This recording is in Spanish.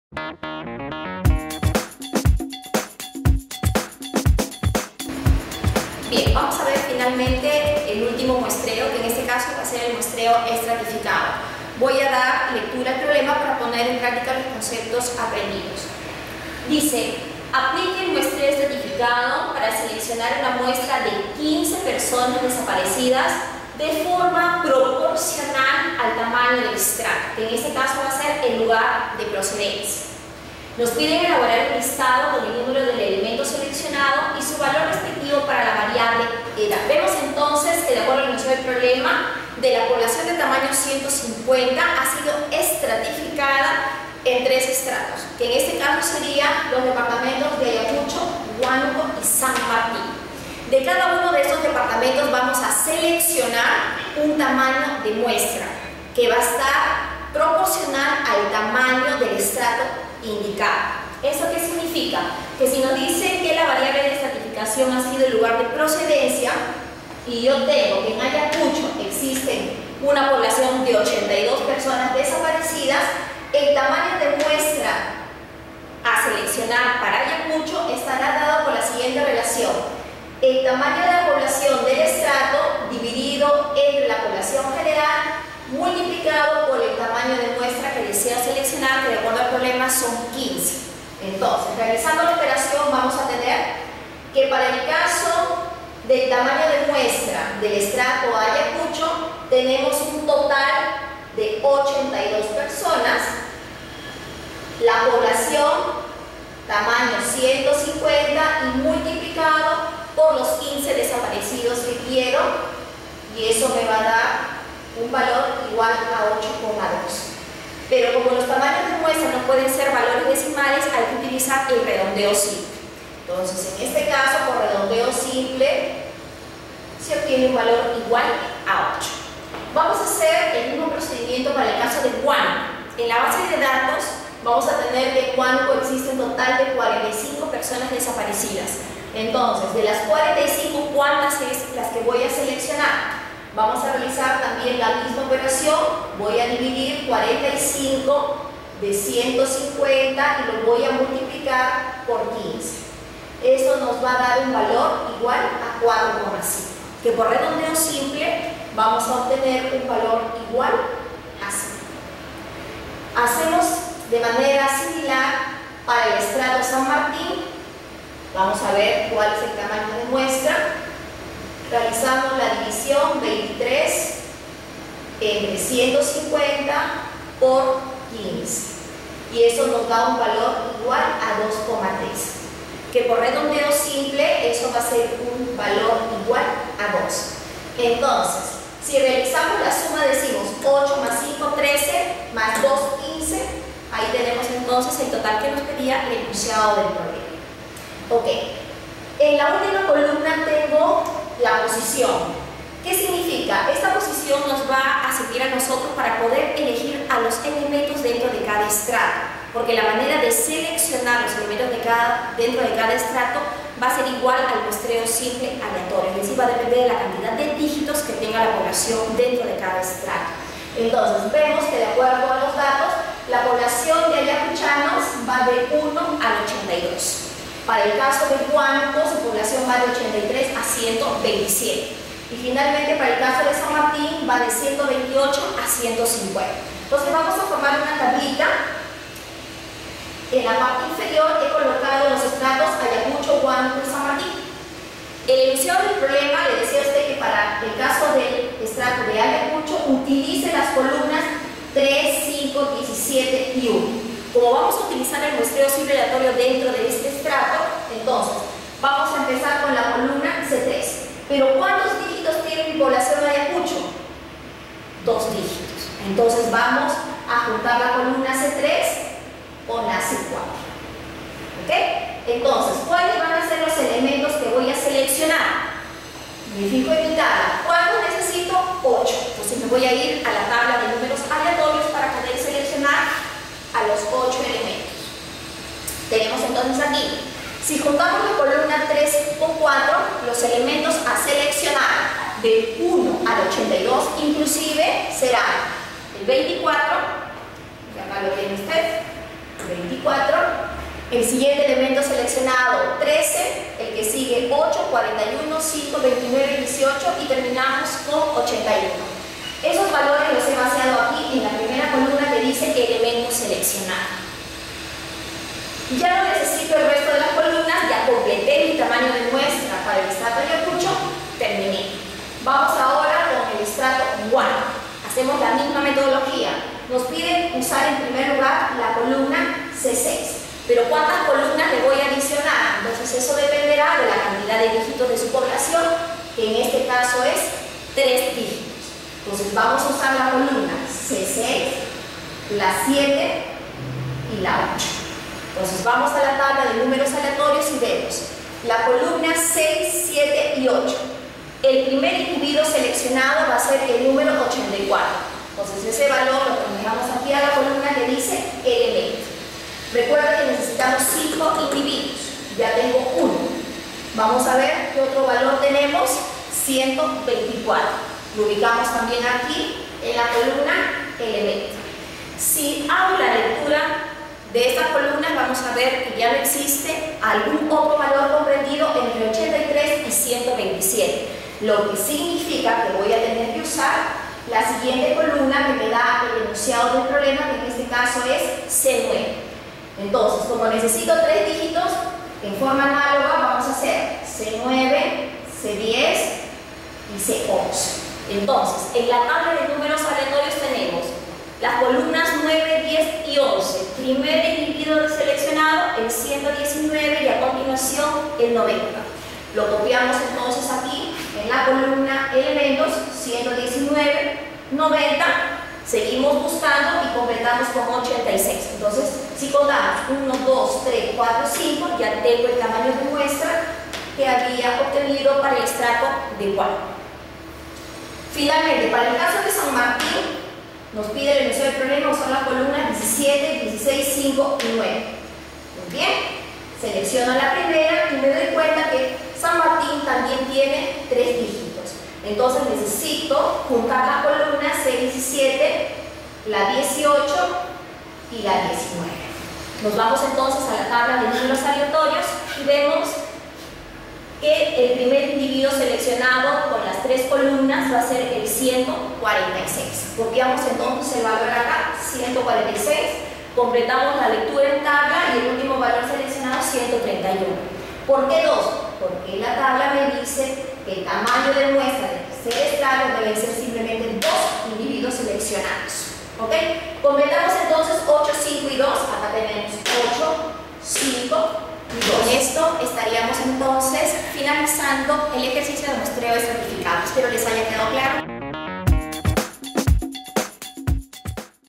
Bien, vamos a ver finalmente el último muestreo, que en este caso va a ser el muestreo estratificado. Voy a dar lectura al problema para poner en práctica los conceptos aprendidos. Dice, aplique el muestreo estratificado para seleccionar una muestra de 15 personas desaparecidas de forma proporcional al tamaño del extracto, que en este caso va a ser el lugar de procedencia. Nos piden elaborar un listado con el número del elemento seleccionado y su valor respectivo para la variable edad. Vemos entonces que de acuerdo al enunciado del problema, de la población de tamaño 150 ha sido estratificada en 3 estratos, que en este caso serían los departamentos de Ayacucho, Huánuco y San Martín. De cada uno de estos departamentos vamos a seleccionar un tamaño de muestra que va a estar proporcional al tamaño del estrato indicado. ¿Eso qué significa? Que si nos dice que la variable de estratificación ha sido el lugar de procedencia y yo tengo que en Ayacucho existe una población de 82 personas desaparecidas, el tamaño de muestra a seleccionar para Ayacucho estará dado por la siguiente relación: el tamaño de la población del estrato dividido entre la población general multiplicado por el tamaño de muestra que desea seleccionar, que de acuerdo al problema son 15. Entonces, realizando la operación vamos a tener que para el caso del tamaño de muestra del estrato Ayacucho tenemos un total de 82 personas, la población tamaño 150 y multiplicado por los 15 desaparecidos que quiero, y eso me va a dar un valor igual a 8,2. Pero como los tamaños de muestra no pueden ser valores decimales, hay que utilizar el redondeo simple. Entonces, en este caso, por redondeo simple, se obtiene un valor igual a 8. Vamos a hacer el mismo procedimiento para el caso de Huánuco. En la base de datos vamos a tener que en Huánuco existe un total de 45 personas desaparecidas. Entonces, de las 45, ¿cuántas es las que voy a seleccionar? Vamos a realizar también la misma operación. Voy a dividir 45 de 150 y lo voy a multiplicar por 15. Esto nos va a dar un valor igual a 4,5, que por redondeo simple vamos a obtener un valor igual a 5. Hacemos de manera similar para el estrato San Martín. Vamos a ver cuál es el tamaño de muestra. Realizamos la división 23 entre 150 por 15 y eso nos da un valor igual a 2,3, que por redondeo simple eso va a ser un valor igual a 2. Entonces, si realizamos la suma decimos 8 más 5, 13, más 2, 15. Ahí tenemos entonces el total que nos pedía el enunciado del problema. Ok, en la última columna tengo la posición. ¿Qué significa? Esta posición nos va a servir a nosotros para poder elegir a los elementos dentro de cada estrato, porque la manera de seleccionar los elementos dentro de cada estrato va a ser igual al muestreo simple aleatorio, es decir, va a depender de la cantidad de dígitos que tenga la población dentro de cada estrato. Entonces, vemos que de acuerdo a los datos, la población de ayacuchanos va de 1 al 82. Para el caso de Huánuco, su población va de 83 a 127. Y finalmente, para el caso de San Martín, va de 128 a 150. Entonces, vamos a formar una tablita. En la parte inferior he colocado los estratos Ayacucho, Huánuco y San Martín. El enunciado del problema le decía a usted que para el caso del estrato de Ayacucho utilice las columnas 3, 5, 17 y 1. Como vamos a utilizar el muestreo simple aleatorio dentro de este estrato, entonces vamos a empezar con la columna C3. Pero ¿cuántos dígitos tiene mi población de Ayacucho? 2 dígitos. Entonces vamos a juntar la columna C3 con la C4. ¿Ok? Entonces, ¿cuáles van a ser los elementos que voy a seleccionar? Me fijo en mi tabla. ¿Cuántos necesito? 8. Entonces me voy a ir a la tabla de números aleatorios para poder seleccionar a los 8 elementos. Tenemos entonces aquí, si juntamos la columna 3 con 4, los elementos a seleccionar de 1 al 82 inclusive serán el 24, que acá lo tiene usted, 24. El siguiente elemento seleccionado, 13. El que sigue, 8, 41, 5, 29, 18 y terminamos con 81. Esos valores los he vaciado aquí en la primera columna que dice elemento seleccionado. Ya no necesito el resto de las columnas, ya completé mi tamaño de muestra para el estrato Ayacucho, terminé. Vamos ahora con el estrato Huánuco. Hacemos la misma metodología. Nos piden usar en primer lugar la columna C6. Pero ¿cuántas columnas le voy a adicionar? Entonces eso dependerá de la cantidad de dígitos de su población, que en este caso es 3 dígitos. Entonces vamos a usar la columna C6, la 7 y la 8. Entonces vamos a la tabla de números aleatorios y vemos la columna 6, 7 y 8. El primer individuo seleccionado va a ser el número 84. Entonces ese valor lo trasladamos aquí a la columna que dice elemento. Recuerda que necesitamos 5 individuos. Ya tengo 1. Vamos a ver qué otro valor tenemos. 124. Lo ubicamos también aquí en la columna elemento. Si hago la lectura de estas columnas, vamos a ver que ya no existe algún otro valor comprendido entre 83 y 127. Lo que significa que voy a tener que usar la siguiente columna que me da el enunciado del problema, que en este caso es C9. Entonces, como necesito 3 dígitos, en forma análoga vamos a hacer C9, C10 y C11. Entonces, en la tabla de números aleatorios tenemos las columnas 9, 10 y 11. Primer individuo seleccionado, el 119, y a continuación el 90. Lo copiamos entonces aquí en la columna elementos, 119, 90. Seguimos buscando y completamos con 86. Entonces, si contamos 1, 2, 3, 4, 5, ya tengo el tamaño de muestra que había obtenido para el estrato de Huánuco. Finalmente, para el caso de San Martín, nos pide el enunciado del problema usar las columnas 17, 16, 5 y 9. Muy bien, selecciono la primera y me doy cuenta que San Martín también tiene 3 dígitos. Entonces necesito juntar las columnas C17, la 18 y la 19. Nos vamos entonces a la tabla de números aleatorios y vemos que el primer individuo seleccionado con las 3 columnas va a ser el 146. Copiamos entonces el valor acá, 146, completamos la lectura en tabla y el último valor seleccionado, 131. ¿Por qué 2? Porque la tabla me dice que el tamaño de muestra de tercer estrato debe ser simplemente 2 individuos seleccionados. ¿Ok? Completamos entonces 8, 5 y 2. Acá tenemos 8, 5 y 2. Con esto estaríamos entonces finalizando el ejercicio de muestreo estratificado. Espero les haya quedado claro.